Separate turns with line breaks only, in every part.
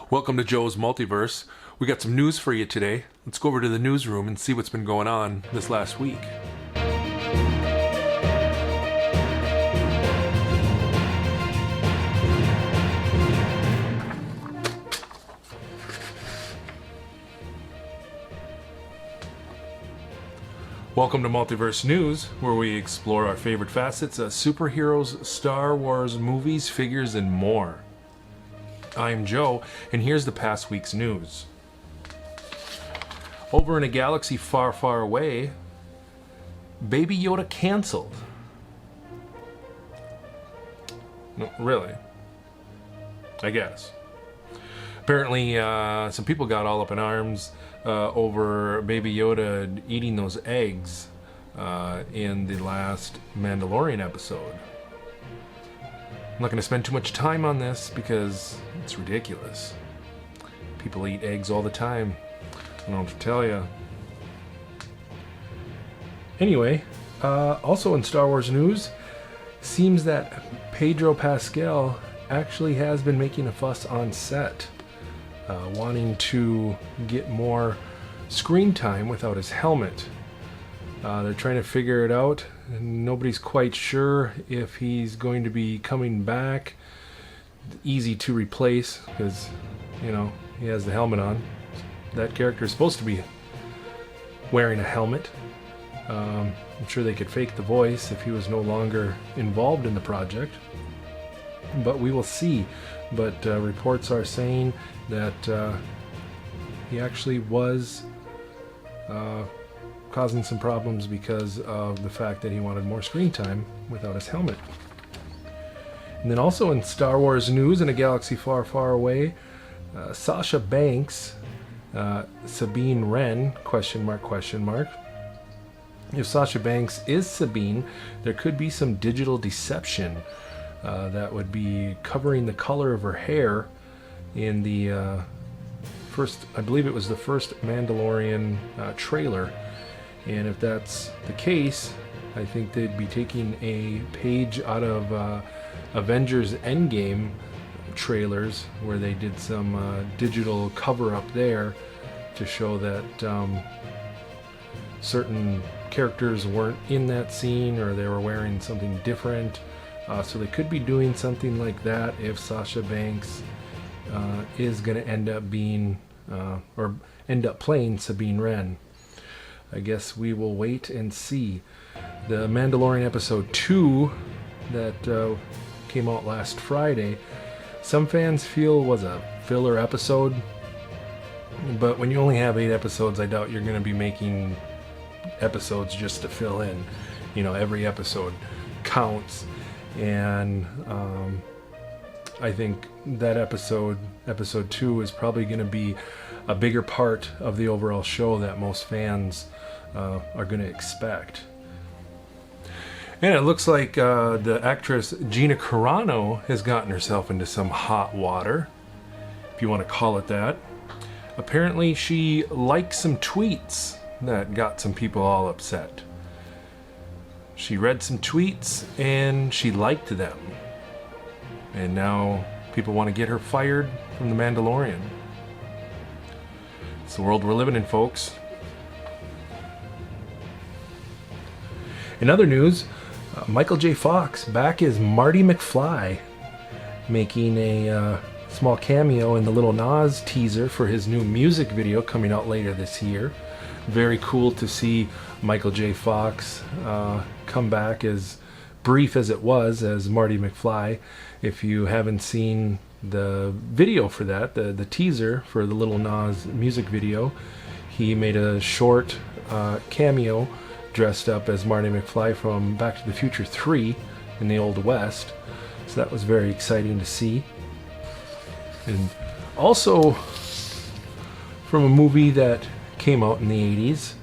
Welcome to Joe's Multiverse. We got some news for you today. Let's go over to the newsroom and see what's been going on this last week. Welcome to Multiverse News, where we explore our favorite facets of superheroes, Star Wars movies, figures, and more. I'm Joe, and here's the past week's news. Over in a galaxy far, far away, Baby Yoda canceled. No, really? I guess. Apparently, some people got all up in arms over Baby Yoda eating those eggs in the last Mandalorian episode. I'm not going to spend too much time on this because it's ridiculous. People eat eggs all the time. I don't know what to tell you. Anyway, also in Star Wars news, seems that Pedro Pascal actually has been making a fuss on set, wanting to get more screen time without his helmet. They're trying to figure it out, and nobody's quite sure if he's going to be coming back. Easy to replace because, you know, he has the helmet on. That character is supposed to be wearing a helmet. I'm sure they could fake the voice if he was no longer involved in the project, but we will see. But reports are saying that he actually was causing some problems because of the fact that he wanted more screen time without his helmet. And then also in Star Wars news, in a galaxy far, far away, Sasha Banks, Sabine Wren, question mark, question mark. If Sasha Banks is Sabine, there could be some digital deception that would be covering the color of her hair in the first, I believe it was the first Mandalorian trailer. And if that's the case, I think they'd be taking a page out of Avengers Endgame trailers, where they did some digital cover-up there to show that certain characters weren't in that scene, or they were wearing something different. So they could be doing something like that if Sasha Banks is going to end up being, or end up playing Sabine Wren. I guess we will wait and see. The Mandalorian episode 2 that came out last Friday, some fans feel was a filler episode, but when you only have 8 episodes, I doubt you're going to be making episodes just to fill in. You know, every episode counts, and I think that episode 2, is probably going to be a bigger part of the overall show that most fans are going to expect. And it looks like the actress Gina Carano has gotten herself into some hot water, if you want to call it that. Apparently she liked some tweets that got some people all upset. She read some tweets and she liked them. And now people want to get her fired from The Mandalorian. It's the world we're living in, folks. In other news, Michael J. Fox back as Marty McFly, making a small cameo in the Little Nas teaser for his new music video coming out later this year. Very cool to see Michael J. Fox come back, as brief as it was, as Marty McFly. If you haven't seen the video for that, the teaser for the Little Nas music video, he made a short cameo dressed up as Marty McFly from Back to the Future 3 in the Old West. So that was very exciting to see. And also from a movie that came out in the 80s,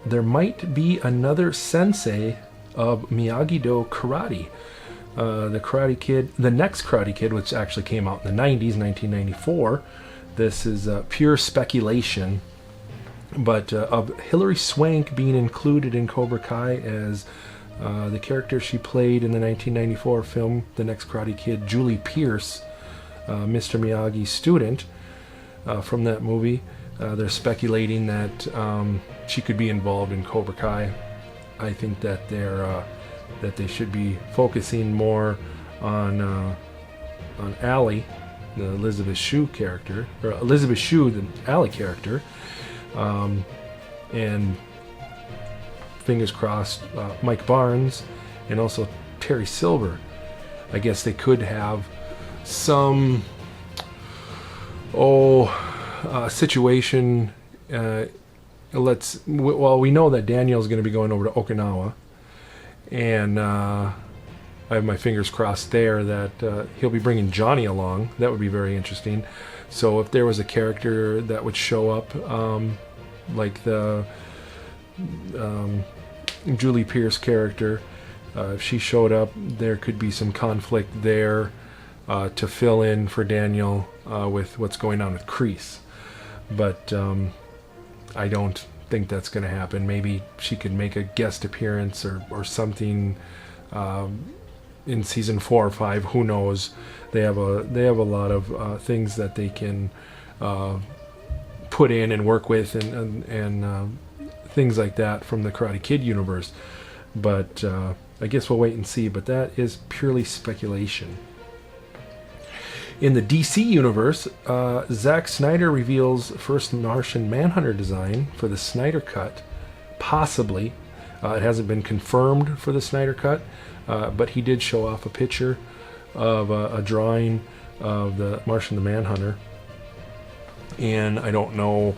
there might be another sensei of Miyagi-Do karate. The Karate Kid, the next Karate Kid, which actually came out in the 90s, 1994. This is pure speculation, but of Hilary Swank being included in Cobra Kai as the character she played in the 1994 film The Next Karate Kid, Julie Pierce, Mr. Miyagi's student from that movie. They're speculating that she could be involved in Cobra Kai. I think that they should be focusing more on Allie, the Elizabeth Shue character, or Elizabeth Shue, the Allie character, and fingers crossed, Mike Barnes and also Terry Silver. I guess they could have some situation. We know that Daniel's going to be going over to Okinawa, and I have my fingers crossed there that he'll be bringing Johnny along. That would be very interesting. So if there was a character that would show up, like the Julie Pierce character, if she showed up, there could be some conflict there to fill in for Daniel with what's going on with Kreese. But I don't think that's going to happen. Maybe she could make a guest appearance or something in season 4 or 5. Who knows? They have a lot of things that they can put in and work with and things like that from the Karate Kid universe. But I guess we'll wait and see. But that is purely speculation. In the DC universe, Zack Snyder reveals first Martian Manhunter design for the Snyder Cut. Possibly. It hasn't been confirmed for the Snyder Cut, but he did show off a picture of a drawing of the Martian the Manhunter. And I don't know,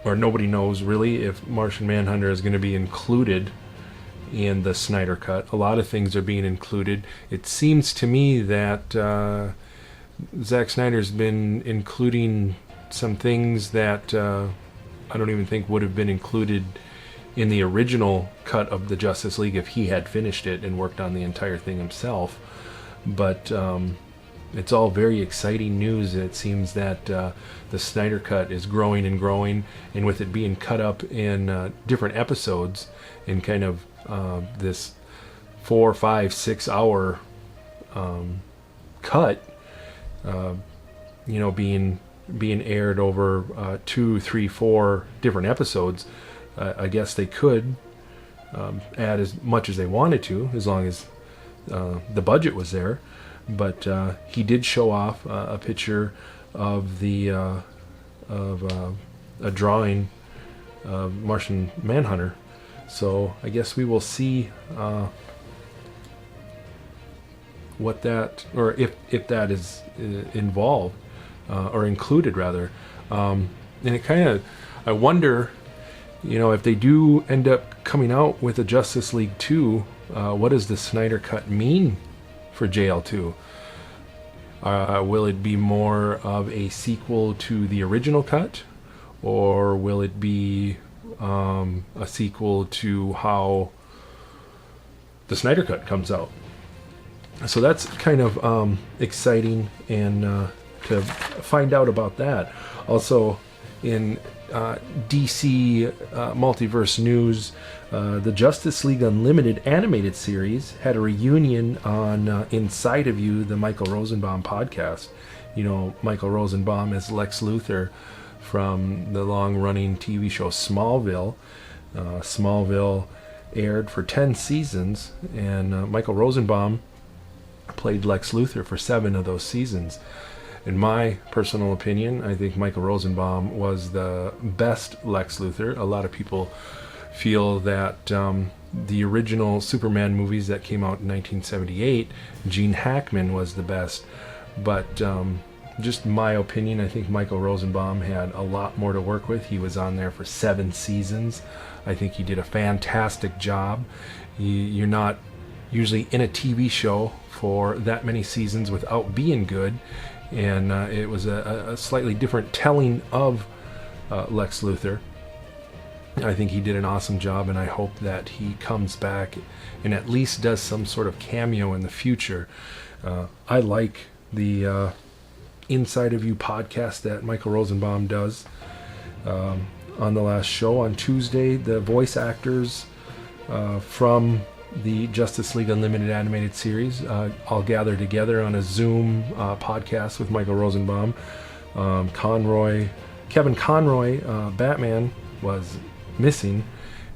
or nobody knows really, if Martian Manhunter is going to be included in the Snyder Cut. A lot of things are being included. It seems to me that Zack Snyder's been including some things that I don't even think would have been included in the original cut of the Justice League if he had finished it and worked on the entire thing himself. But it's all very exciting news. It seems that the Snyder Cut is growing and growing, and with it being cut up in different episodes in kind of this 4, 5, 6 hour cut, being aired over 2, 3, 4 different episodes. I guess they could add as much as they wanted to, as long as the budget was there. But he did show off a picture of a drawing of Martian Manhunter. So I guess we will see what that, or if that is involved or included rather. And it kind of, I wonder, if they do end up coming out with a Justice League 2, what does the Snyder Cut mean for JL2? Will it be more of a sequel to the original cut, or will it be a sequel to how the Snyder Cut comes out? So that's kind of exciting, and to find out about that. Also, in DC Multiverse news, the Justice League Unlimited animated series had a reunion on Inside of You, the Michael Rosenbaum podcast. Michael Rosenbaum is Lex Luthor from the long-running TV show Smallville. Smallville aired for 10 seasons, and Michael Rosenbaum played Lex Luthor for 7 of those seasons. In my personal opinion, I think Michael Rosenbaum was the best Lex Luthor. A lot of people feel that the original Superman movies that came out in 1978, Gene Hackman was the best. But just my opinion, I think Michael Rosenbaum had a lot more to work with. He was on there for 7 seasons. I think he did a fantastic job. You're not usually in a TV show for that many seasons without being good. And it was a slightly different telling of Lex Luthor. I think he did an awesome job, and I hope that he comes back and at least does some sort of cameo in the future. I like the Inside of You podcast that Michael Rosenbaum does. On the last show on Tuesday, the voice actors from the Justice League Unlimited animated series, all gathered together on a Zoom podcast with Michael Rosenbaum. Kevin Conroy, Batman, was missing,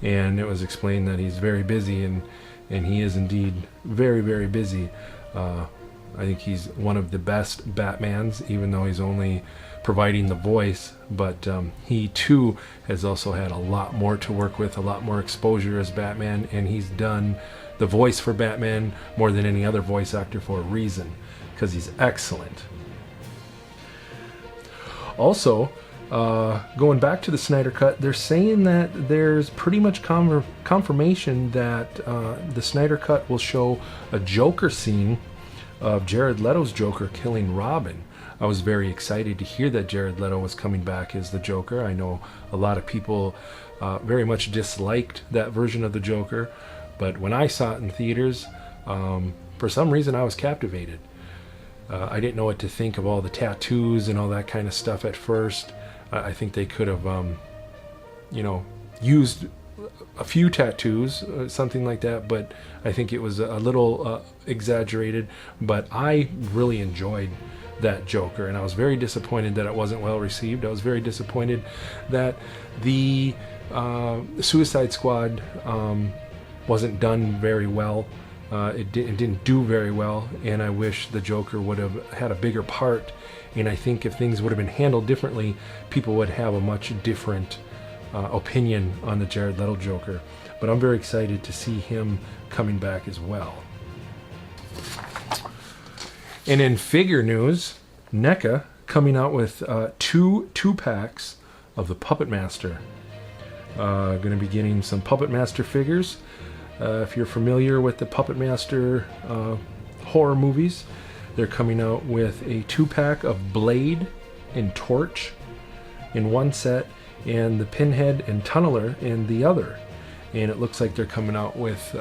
and it was explained that he's very busy, and he is indeed very, very busy. I think he's one of the best Batmans, even though he's only providing the voice, but he too has also had a lot more to work with, a lot more exposure as Batman, and he's done the voice for Batman more than any other voice actor for a reason, because he's excellent. Also, going back to the Snyder Cut, they're saying that there's pretty much confirmation that the Snyder Cut will show a Joker scene of Jared Leto's Joker killing Robin. I was very excited to hear that Jared Leto was coming back as the Joker. I know a lot of people very much disliked that version of the Joker, but when I saw it in theaters, for some reason I was captivated. I didn't know what to think of all the tattoos and all that kind of stuff at first. I think they could have, used a few tattoos, something like that, but I think it was a little exaggerated. But I really enjoyed that Joker, and I was very disappointed that it wasn't well received. I was very disappointed that the Suicide Squad wasn't done very well. It didn't do very well, and I wish the Joker would have had a bigger part. And I think if things would have been handled differently, people would have a much different opinion on the Jared Leto Joker. But I'm very excited to see him coming back as well. And in figure news, NECA coming out with two packs of the Puppet Master. Going to be getting some Puppet Master figures. If you're familiar with the Puppet Master horror movies, they're coming out with a 2-pack of Blade and Torch in one set, and the Pinhead and Tunneler in the other. And it looks like they're coming out with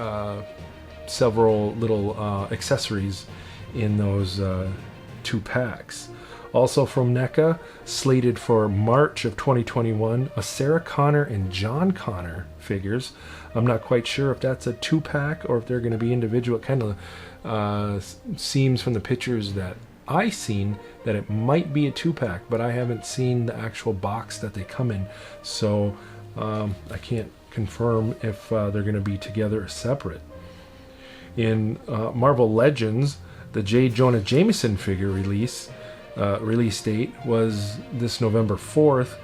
several little accessories in those 2 packs. Also from NECA, slated for March of 2021, a Sarah Connor and John Connor figures. I'm not quite sure if that's a 2-pack or if they're going to be individual. It kind of seems from the pictures that I seen that it might be a 2-pack, but I haven't seen the actual box that they come in, so I can't confirm if they're going to be together or separate. In Marvel Legends, the J. Jonah Jameson figure release date was this November 4th.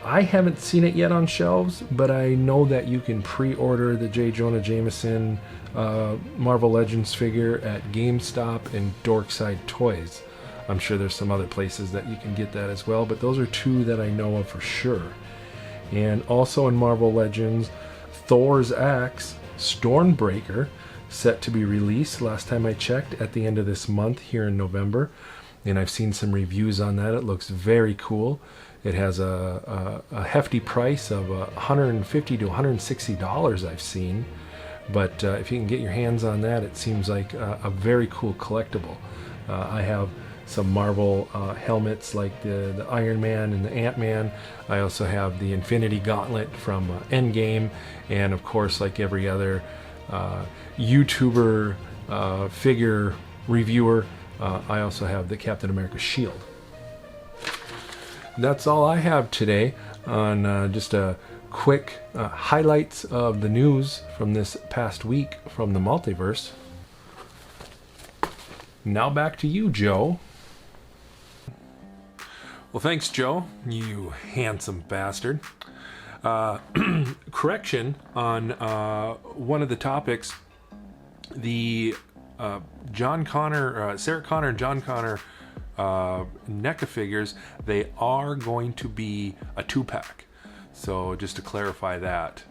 I haven't seen it yet on shelves, but I know that you can pre-order the J. Jonah Jameson Marvel Legends figure at GameStop and Dorkside Toys. I'm sure there's some other places that you can get that as well, but those are 2 that I know of for sure. And also in Marvel Legends, Thor's Axe, Stormbreaker, set to be released, last time I checked, at the end of this month here in November. And I've seen some reviews on that. It looks very cool. It has a hefty price of $150 to $160 I've seen. But if you can get your hands on that, it seems like a very cool collectible. I have some Marvel helmets like the Iron Man and the Ant-Man. I also have the Infinity Gauntlet from Endgame. And of course, like every other YouTuber figure reviewer, I also have the Captain America shield. That's all I have today on just a quick highlights of the news from this past week from the Multiverse. Now back to you, Joe. Well, thanks, Joe, you handsome bastard. Correction on one of the topics. The Sarah Connor and John Connor NECA figures, they are going to be a 2-pack. So just to clarify that.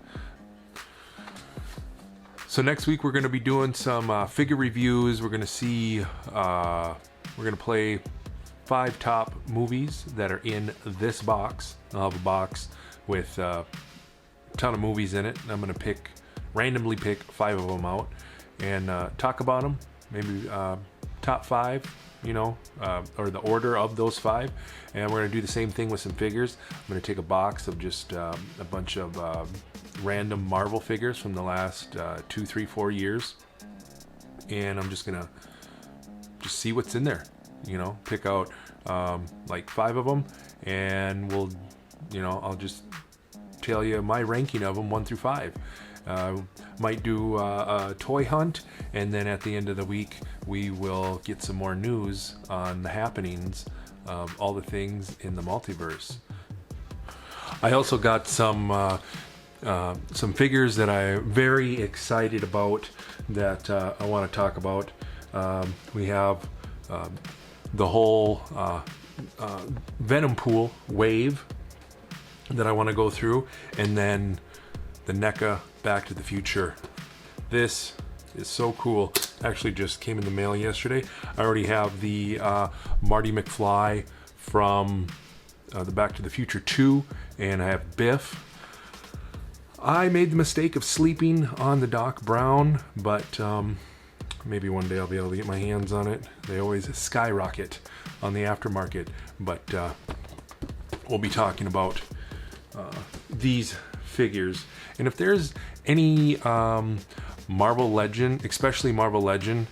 So next week we're going to be doing some figure reviews. We're going to see, we're going to play 5 top movies that are in this box. I'll have a box with a ton of movies in it. I'm going to randomly pick 5 of them out and talk about them. Maybe top 5, or the order of those 5. And we're going to do the same thing with some figures. I'm going to take a box of just a bunch of random Marvel figures from the last 2, 3, 4 years. And I'm just going to just see what's in there. Pick out like 5 of them, and I'll just tell you my ranking of them 1 through 5. Might do a toy hunt, and then at the end of the week we will get some more news on the happenings of all the things in the multiverse. I also got some figures that I'm very excited about that I want to talk about. We have the whole Venom Pool wave that I want to go through, and then the NECA Back to the Future. This is so cool. Actually just came in the mail yesterday. I already have the Marty McFly from the Back to the Future 2, and I have Biff. I made the mistake of sleeping on the Doc Brown, but maybe one day I'll be able to get my hands on it. They always skyrocket on the aftermarket, but we'll be talking about these figures. And if there's any Marvel Legend, especially Marvel Legend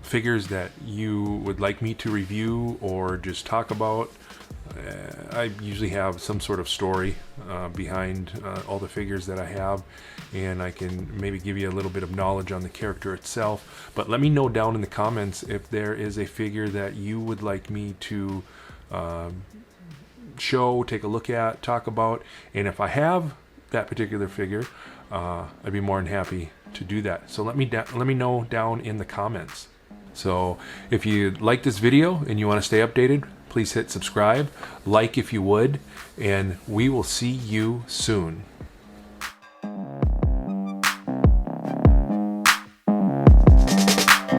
figures that you would like me to review or just talk about, I usually have some sort of story behind all the figures that I have, and I can maybe give you a little bit of knowledge on the character itself. But let me know down in the comments if there is a figure that you would like me to show, take a look at, talk about, and if I have that particular figure, I'd be more than happy to do that. So let me know down in the comments. So if you like this video and you want to stay updated, please hit subscribe, like if you would, and we will see you soon.